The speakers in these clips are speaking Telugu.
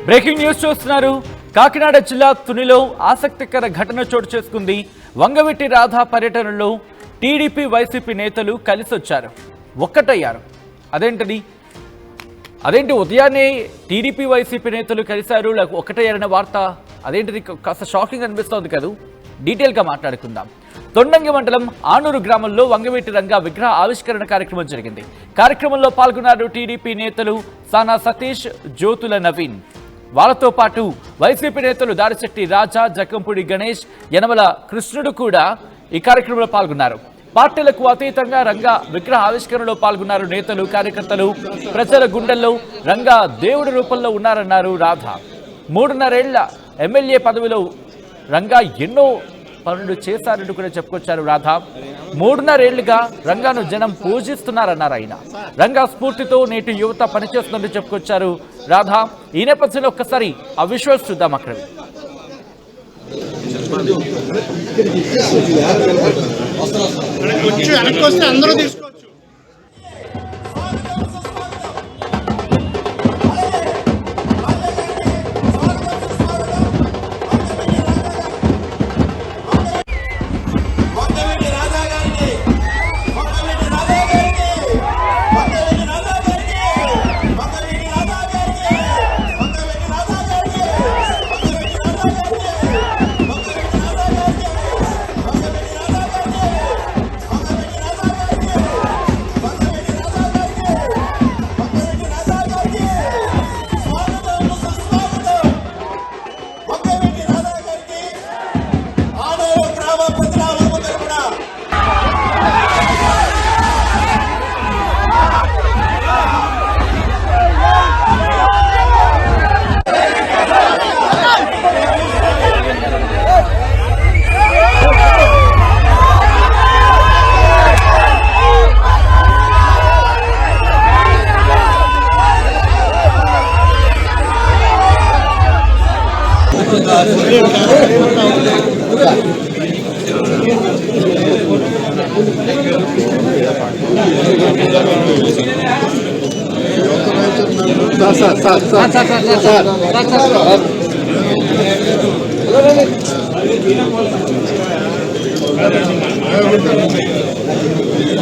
బ్రేకింగ్ న్యూస్ చూస్తున్నారు. కాకినాడ జిల్లా తునిలో ఆసక్తికర ఘటన చోటు చేసుకుంది. వంగవీటి రాధా పర్యటనలో టీడీపీ వైసీపీ నేతలు కలిసొచ్చారు, ఒక్కటయ్యారు. అదేంటి ఉదయాన్నే టీడీపీ వైసీపీ నేతలు కలిశారు, ఒక్కటయ్యారనే వార్త అదేంటిది కాస్త షాకింగ్ అనిపిస్తోంది కదా. డీటెయిల్గా మాట్లాడుకుందాం. తొండంగి మండలం ఆనూరు గ్రామంలో వంగవీటి రంగా విగ్రహ ఆవిష్కరణ కార్యక్రమం జరిగింది. కార్యక్రమంలో పాల్గొన్నారు టీడీపీ నేతలు సానా సతీష్, జ్యోతుల నవీన్. వాళ్ళతో పాటు వైసీపీ నేతలు దాడిశెట్టి రాజా, జక్కంపూడి గణేష్, యనమల కృష్ణుడు కూడా ఈ కార్యక్రమంలో పాల్గొన్నారు. పార్టీలకు అతీతంగా రంగా విగ్రహ ఆవిష్కరణలో పాల్గొన్నారు నేతలు, కార్యకర్తలు. ప్రజల గుండెల్లో రంగా దేవుడి రూపంలో ఉన్నారన్నారు రాధా. 3.5 ఏళ్ల ఎమ్మెల్యే పదవిలో రంగా ఎన్నో పనులు చేశారంటూ కూడా చెప్పుకొచ్చారు రాధా. 3.5 ఏళ్లుగా రంగాను జనం పూజిస్తున్నారన్నారు ఆయన. రంగా స్ఫూర్తితో నేటి యువత పనిచేస్తుందని చెప్పుకొచ్చారు రాధా. ఈ నేపథ్యంలో ఒక్కసారి ఆ విజువల్స్ చూద్దాం. అక్కడ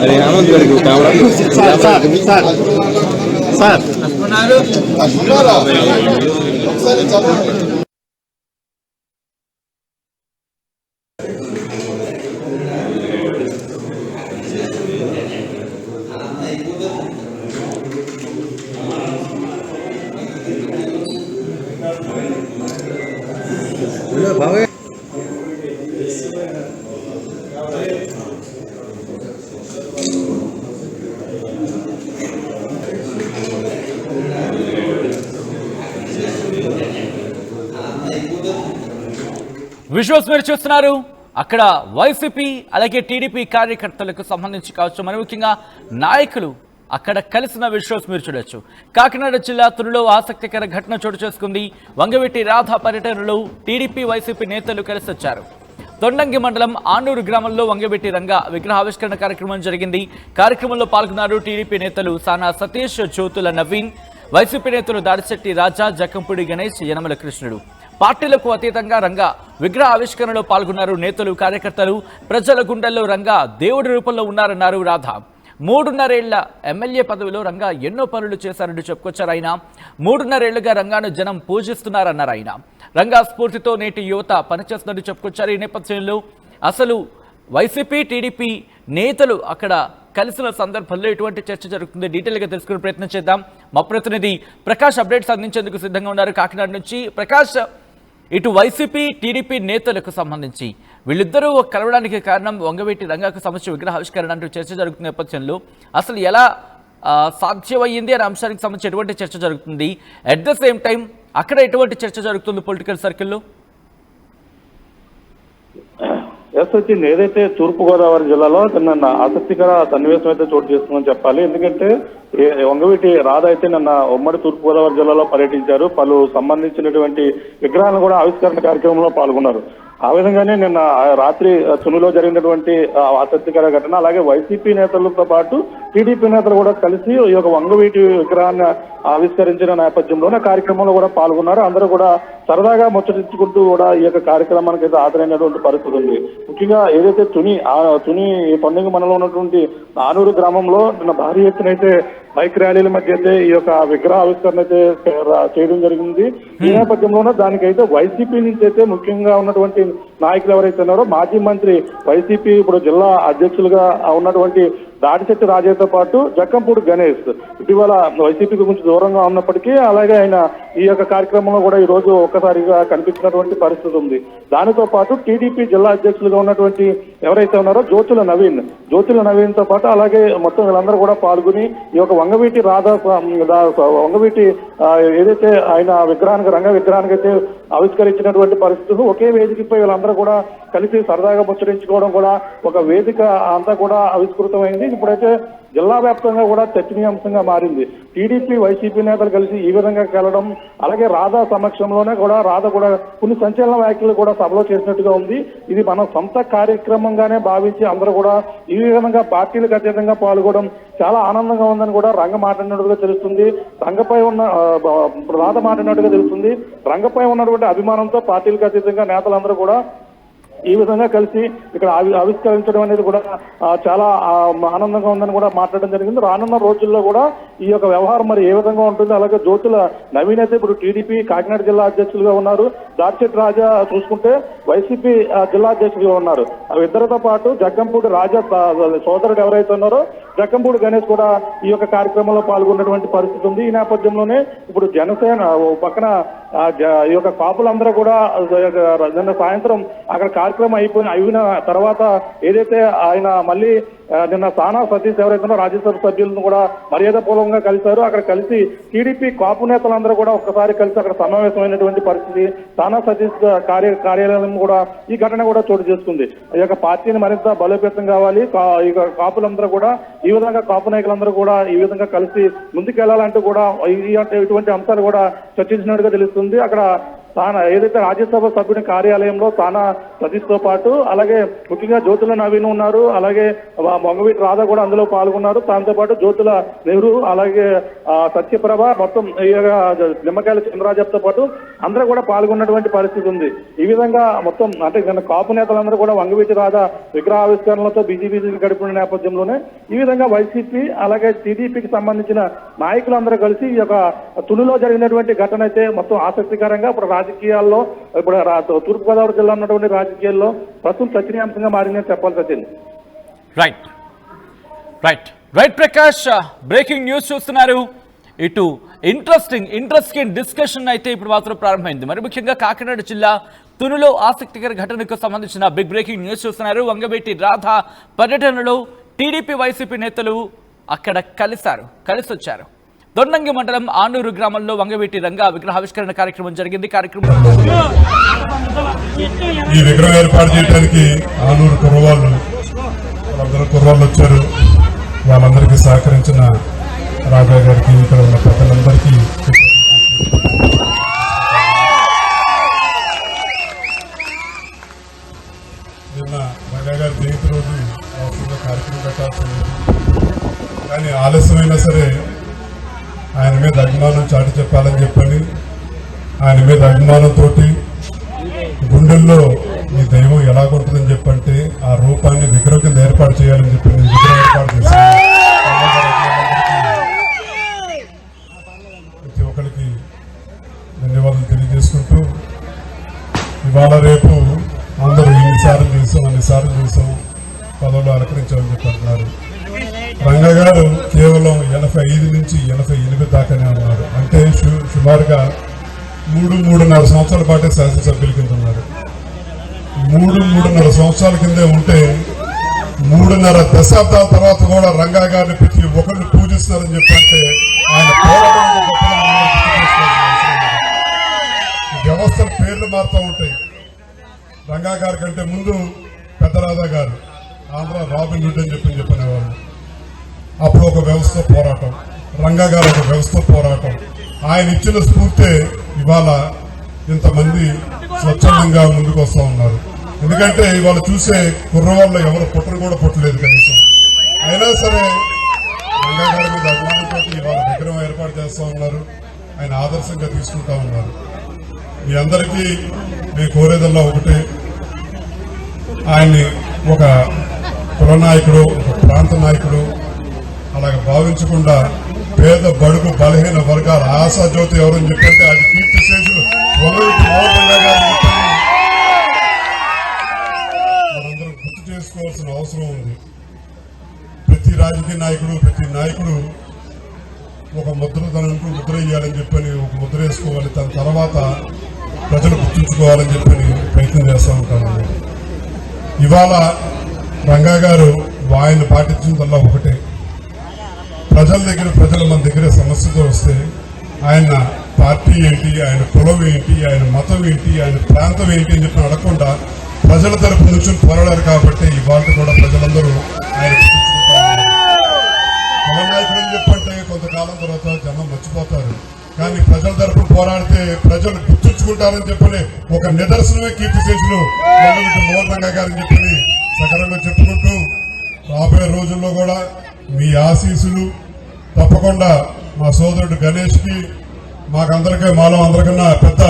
अरे हेमंत गारी విజువల్స్ మీరు చూస్తున్నారు. అక్కడ వైసీపీ అలాగే టీడీపీ కార్యకర్తలకు సంబంధించి కావచ్చు, మరి ముఖ్యంగా నాయకులు అక్కడ కలిసిన విజువల్స్ మీరు చూడొచ్చు. కాకినాడ జిల్లా తునిలో ఆసక్తికర ఘటన చోటు చేసుకుంది. వంగవీటి రాధా పర్యటనలో టీడీపీ వైసీపీ నేతలు కలిసి వచ్చారు. తొండంగి మండలం ఆనూరు గ్రామంలో వంగవీటి రంగా విగ్రహ ఆవిష్కరణ కార్యక్రమం జరిగింది. కార్యక్రమంలో పాల్గొన్నారు టీడీపీ నేతలు సానా సతీష్, జ్యోతుల నవీన్. వైసీపీ నేతలు దాడిశెట్టి రాజా, జక్కంపూడి గణేష్, యనమల కృష్ణుడు. పార్టీలకు అతీతంగా రంగా విగ్రహ ఆవిష్కరణలో పాల్గొన్నారు నేతలు, కార్యకర్తలు. ప్రజల గుండెల్లో రంగా దేవుడి రూపంలో ఉన్నారన్నారు రాధా. 3.5 ఏళ్ల ఎమ్మెల్యే పదవిలో రంగా ఎన్నో పనులు చేశారంటూ చెప్పుకొచ్చారు ఆయన. 3.5 ఏళ్లుగా రంగాను జనం పూజిస్తున్నారన్నారు ఆయన. రంగా స్ఫూర్తితో నేటి యువత పనిచేస్తుందని చెప్పుకొచ్చారు. ఈ నేపథ్యంలో అసలు వైసీపీ టీడీపీ నేతలు అక్కడ కలిసిన సందర్భంలో ఎటువంటి చర్చ జరుగుతుంది, డీటెయిల్గా తెలుసుకునే ప్రయత్నం చేద్దాం. మా ప్రతినిధి ప్రకాష్ అప్డేట్స్ అందించేందుకు సిద్ధంగా ఉన్నారు కాకినాడ నుంచి. ప్రకాష్, ఇటు వైసీపీ టీడీపీ నేతలకు సంబంధించి వీళ్ళిద్దరూ కలవడానికి కారణం వంగవీటి రంగాకు సంబంధించి విగ్రహ ఆవిష్కరణ అంటూ చర్చ జరుగుతున్న నేపథ్యంలో అసలు ఎలా సాధ్యమయ్యింది అనే అంశానికి సంబంధించి ఎటువంటి చర్చ జరుగుతుంది? అట్ ద సేమ్ టైం అక్కడ ఎటువంటి చర్చ జరుగుతుంది పొలిటికల్ సర్కిల్లో? వచ్చింది ఏదైతే తూర్పుగోదావరి జిల్లాలో నిన్న ఆసక్తికర సన్నివేశం అయితే చోటు చేసుకుందని చెప్పాలి. ఎందుకంటే వంగవీటి రాధ అయితే నిన్న ఉమ్మడి తూర్పుగోదావరి జిల్లాలో పర్యటించారు. పలు సంబంధించినటువంటి విగ్రహాలను కూడా ఆవిష్కరణ కార్యక్రమంలో పాల్గొన్నారు. ఆ విధంగానే నిన్న రాత్రి తునిలో జరిగినటువంటి ఆసక్తికర ఘటన, అలాగే వైసీపీ నేతలతో పాటు టీడీపీ నేతలు కూడా కలిసి ఈ యొక్క వంగవీటి విగ్రహాన్ని ఆవిష్కరించిన నేపథ్యంలోనే కార్యక్రమంలో కూడా పాల్గొన్నారు. అందరూ కూడా సరదాగా ముచ్చటించుకుంటూ కూడా ఈ యొక్క కార్యక్రమానికి అయితే హాజరైనటువంటి పరిస్థితి ఉంది. ముఖ్యంగా ఏదైతే తుని పండుగ మనలో ఉన్నటువంటి నానూరు గ్రామంలో నిన్న భారీ ఎత్తున అయితే బైక్ ర్యాలీల మధ్య అయితే ఈ యొక్క విగ్రహ ఆవిష్కరణ అయితే చేయడం జరిగింది. ఈ నేపథ్యంలోనే దానికైతే వైసీపీ నుంచి అయితే ముఖ్యంగా ఉన్నటువంటి నాయకులు ఎవరైతే ఉన్నారో మాజీ మంత్రి వైసీపీ ఇప్పుడు జిల్లా అధ్యక్షులుగా ఉన్నటువంటి దాడిశెట్టి రాజయ్యతో పాటు జక్కంపూడి గణేష్ ఇటీవల వైసీపీకి కొంచెం దూరంగా ఉన్నప్పటికీ అలాగే ఆయన ఈ యొక్క కార్యక్రమంలో కూడా ఈ రోజు ఒక్కసారిగా కనిపించినటువంటి పరిస్థితి ఉంది. దానితో పాటు టీడీపీ జిల్లా అధ్యక్షులుగా ఉన్నటువంటి ఎవరైతే ఉన్నారో జ్యోతుల నవీన్ తో పాటు అలాగే మొత్తం వీళ్ళందరూ కూడా పాల్గొని ఈ యొక్క వంగవీటి వంగవీటి ఏదైతే ఆయన రంగ విగ్రహానికి అయితే ఆవిష్కరించినటువంటి పరిస్థితులు ఒకే వేదికపై వీళ్ళందరూ కూడా కలిసి సరదాగా ముచ్చరించుకోవడం కూడా ఒక వేదిక అంతా కూడా ఆవిష్కృతమైంది. ఇప్పుడైతే జిల్లా వ్యాప్తంగా కూడా చర్చనీయాంశంగా మారింది. టీడీపీ వైసీపీ నేతలు కలిసి ఈ విధంగా కలవడం, అలాగే రాధా సమక్షంలోనే కూడా రాధ కూడా కొన్ని సంచలన వ్యాఖ్యలు కూడా సభలో చేసినట్టుగా ఉంది. ఇది మన సొంత కార్యక్రమంగానే భావించి అందరూ కూడా ఈ విధంగా పార్టీలకు అతీతంగా పాల్గొనడం చాలా ఆనందంగా ఉందని కూడా రంగ మాట్లాడినట్టుగా తెలుస్తుంది. రాధ మాట్లాడినట్టుగా తెలుస్తుంది. రంగపై ఉన్నటువంటి అభిమానంతో పార్టీలకు అతీతంగా నేతలందరూ కూడా ఈ విధంగా కలిసి ఇక్కడ ఆవిష్కరించడం అనేది కూడా చాలా ఆనందంగా ఉందని కూడా మాట్లాడడం జరిగింది. రానున్న రోజుల్లో కూడా ఈ యొక్క వ్యవహారం మరి ఏ విధంగా ఉంటుంది. అలాగే జ్యోతుల నవీన్ అయితే ఇప్పుడు టీడీపీ కాకినాడ జిల్లా అధ్యక్షులుగా ఉన్నారు. దాడిశెట్టి రాజా చూసుకుంటే వైసీపీ జిల్లా అధ్యక్షులుగా ఉన్నారు. ఇద్దరితో పాటు జగ్గంపూడి రాజా సోదరుడు ఎవరైతే ఉన్నారో జగ్గంపూడి గణేష్ కూడా ఈ యొక్క కార్యక్రమంలో పాల్గొన్నటువంటి పరిస్థితి ఉంది. ఈ నేపథ్యంలోనే ఇప్పుడు జనసేన పక్కన ఈ యొక్క కాపులందరూ కూడా నిన్న సాయంత్రం అక్కడ కార్యక్రమం అయిన తర్వాత ఏదైతే ఆయన మళ్ళీ నిన్న సానా సతీష్ ఎవరైతే రాజ్యసభ సభ్యులను కూడా మర్యాదపూర్వకంగా కలిశారు. అక్కడ కలిసి టీడీపీ కాపు నేతలందరూ కూడా ఒక్కసారి కలిసి అక్కడ సమావేశమైనటువంటి పరిస్థితి. సానా సతీష్ కార్యాలయం కూడా ఈ ఘటన కూడా చోటు చేసుకుంది. ఈ యొక్క పార్టీని మరింత బలోపేతం కావాలి, ఈ కాపులందరూ కూడా ఈ విధంగా కాపు నాయకులందరూ కూడా ఈ విధంగా కలిసి ముందుకెళ్లాలంటూ కూడా ఇటువంటి అంశాలు కూడా చర్చించినట్టుగా తెలుస్తుంది. అక్కడ ఏదైతే రాజ్యసభ సభ్యుని కార్యాలయంలో సానా సతీష్ తో పాటు అలాగే ముఖ్యంగా జ్యోతుల నవీన్ ఉన్నారు, అలాగే వంగవీటి రాధ కూడా అందులో పాల్గొన్నారు. దాంతో పాటు జ్యోతుల నెహ్రూ అలాగే సత్యప్రభ మొత్తం నిమ్మకాయల చంద్రరాజప్తో పాటు అందరూ కూడా పాల్గొన్నటువంటి పరిస్థితి ఉంది. ఈ విధంగా మొత్తం అంటే కాపు నేతలందరూ కూడా వంగవీటి రాధ విగ్రహావిష్కరణలతో బీజేపీ గడిపిన నేపథ్యంలోనే ఈ విధంగా వైసీపీ అలాగే టీడీపీకి సంబంధించిన నాయకులందరూ కలిసి ఈ యొక్క తునిలో జరిగినటువంటి ఘటన అయితే మొత్తం ఆసక్తికరంగా ఇప్పుడు రాజకీయాల్లో ఇప్పుడు తూర్పుగోదావరి జిల్లా ఉన్నటువంటి రాజకీయాల్లో ప్రస్తుతం చర్చనీయాంశంగా మారిందని చెప్పాలి. Sachin. Right Prakash, breaking news చూస్తున్నారు. ఇటు ఇంట్రెస్టింగ్ డిస్కషన్ అయితే ఇప్పుడు మాత్రం ప్రారంభమైంది. మరి ముఖ్యంగా కాకినాడ జిల్లా తునిలో ఆసక్తికర ఘటనకు సంబంధించిన బిగ్ బ్రేకింగ్ న్యూస్ చూస్తున్నారు. వంగవీటి రాధ పర్యటనలో టీడీపీ వైసీపీ నేతలు అక్కడ కలిసి వచ్చారు. దొండంగి మండలం ఆనూరు గ్రామంలో వంగవీటి రంగా విగ్రహావిష్కరణ కార్యక్రమం జరిగింది. ఈ విగ్రహం ఏర్పాటు చేయడానికి ఆనూరు కుర్రవాళ్ళు వచ్చారు. వాళ్ళందరికీ సహకరించిన రాజా గారికి, ఇక్కడ ఉన్న ప్రజలందరికీ నిన్న రంగా గారి జయంతి రోజు వాస్తవంగా కార్యక్రమం పెట్టాల్సింది, కానీ ఆలస్యమైనా సరే ఆయన మీద అభిమానం చాటి చెప్పాలని చెప్పని ఆయన మీద అభిమానంతో గుండెల్లో ఈ దైవం ఎలాగుంటుందని చెప్పంటే ఆ రూపాన్ని విగ్రహం కింద ఏర్పాటు చేయాలని చెప్పి విగ్రహం ఏర్పాటు చేశాను. ప్రతి ఒక్కరికి ధన్యవాదాలు తెలియజేసుకుంటూ ఇవాళ రేపు అందరూ అన్నిసార్లు చూసాం పదవులు అలంకరించామని చెప్పి అంటున్నారు. రంగా గారు కేవలం 85 నుంచి 88 దాకానే ఉన్నారు. అంటే సుమారుగా 3.5 సంవత్సరాల పాటే శాసనసభ్యుల కింద ఉన్నారు. 3.5 సంవత్సరాల కిందే ఉంటే 3.5 దశాబ్దాల తర్వాత కూడా రంగా గారిని ప్రతి ఒక్కరిని పూజిస్తున్నారని చెప్పంటే ఆయన వ్యవస్థల పేర్లు మారుతూ ఉంటాయి. రంగా గారి కంటే ముందు పెద్దరాధా గారు ఆంధ్ర రాబిన్ హుడ్ అని చెప్పనేవాళ్ళు. అప్పుడు ఒక వ్యవస్థ పోరాటం, రంగా గారు ఒక వ్యవస్థ పోరాటం. ఆయన ఇచ్చిన స్ఫూర్తే ఇవాళ ఇంతమంది స్వచ్ఛందంగా ముందుకు వస్తూ ఉన్నారు. ఎందుకంటే ఇవాళ చూసే కుర్రవాళ్ళు ఎవరు పుట్టను కూడా పుట్టలేదు కనీసం. అయినా సరే చేస్తూ ఉన్నారు. ఆయన ఆదర్శంగా తీసుకుంటా ఉన్నారు. మీ అందరికీ మేము కోరేదల్లా ఒకటే, ఆయన్ని ఒక కుల నాయకుడు, ఒక ప్రాంత నాయకుడు అలాగే భావించకుండా పేద బడుగు బలహీన వర్గాల ఆశాజ్యోతి ఎవరని చెప్పంటే అది కీర్తి శేషులు వంగవీటి మోహన్ గారు చెప్పని మనందరం గుర్తు చేసుకోవాల్సిన అవసరం ఉంది. ప్రతి రాజకీయ నాయకుడు ఒక ముద్రతనంటూ ముద్ర వేయాలని చెప్పని ఒక ముద్ర వేసుకోవాలి, దాని తర్వాత ప్రజలు గుర్తుంచుకోవాలని చెప్పని ప్రయత్నం చేస్తూ ఉంటాను. ఇవాళ రంగా గారు ఆయన పాటించిందల్లా ఒకటే, ప్రజలు మన దగ్గర సమస్యతో వస్తే ఆయన పార్టీ ఏంటి, ఆయన కులం ఏంటి, ఆయన మతం ఏంటి, ఆయన ప్రాంతం ఏంటి అని చెప్పి అడగకుండా ప్రజల తరపు నుంచి పోరాడారు. కాబట్టి ఇవాళ కూడా ప్రజలందరూ ఆయన గుర్తుంచుకుంటారు. కుల నాయకుడు అని చెప్పంటే కొంతకాలం తర్వాత జనం మర్చిపోతారు, కానీ ప్రజల తరపు పోరాడితే ప్రజలు గుర్తుంచుకుంటారని చెప్పని ఒక నిదర్శనమే కీర్తిశేషులు మోహన్ రంగా గారని చెప్పని సకరంగా చెప్పుకుంటూ, రాబోయే రోజుల్లో కూడా మీ ఆశీస్సులు తప్పకుండా మా సోదరుడు గణేష్ కి మాలో అందరికన్నా పెద్ద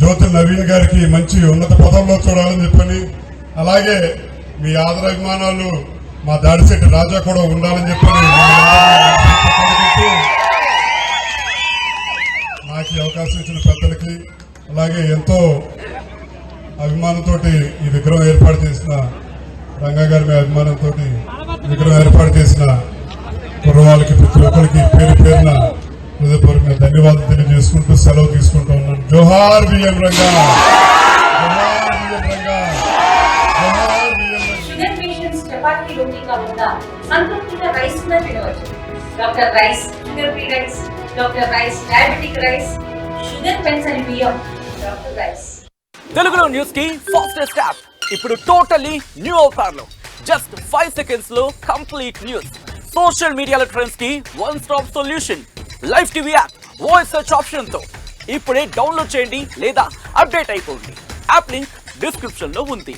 జ్యోతి నవీన్ గారికి మంచి ఉన్నత పదంలో చూడాలని చెప్పని, అలాగే మీ ఆదరాభిమానాలు మా దాడిశెట్టి రాజా కూడా ఉండాలని చెప్పని నాకు ఈ అవకాశం ఇచ్చిన పెద్దలకి, అలాగే ఎంతో అభిమానంతో ఈ విగ్రహం ఏర్పాటు చేసిన రంగా గారి మీ అభిమానంతో విగ్రహం ఏర్పాటు చేసిన కుర్రవాళ్ళకి ప్రతి ఒక్కరికి పేరు పేరున హృదయపూర్వక ధన్యవాదాలు తెలియజేసుకుంటూ సెలవు తీసుకుంటూ ఉన్నాను. జోహార్ బిఎం రంగా, జోహార్ బిఎం రంగా, జోహార్ బిఎం రంగా. షుగర్ పేషెంట్స్ చపాతీ రోటీ కాకుండా సంతృప్తిగా రైస్ కూడా తినవచ్చు. Doctor rice, sugar free rice, doctor rice, diabetic rice, sugar పెన్సని బియ్యం, డాక్టర్ రైస్. తెలుగులో న్యూస్ కి ఫాస్టెస్ట్ యాప్ ఇప్పుడు టోటల్లీ న్యూ అవతార్ లో జస్ట్ 5 seconds లో కంప్లీట్ న్యూస్. సోషల్ మీడియాలో ట్రెండ్స్ కి one stop solution. Live TV app voice search option తో ఇప్పుడే డౌన్లోడ్ చేయండి లేదా అప్డేట్ అయిపోండి. యాప్ లింక్ డిస్క్రిప్షన్ లో ఉంది.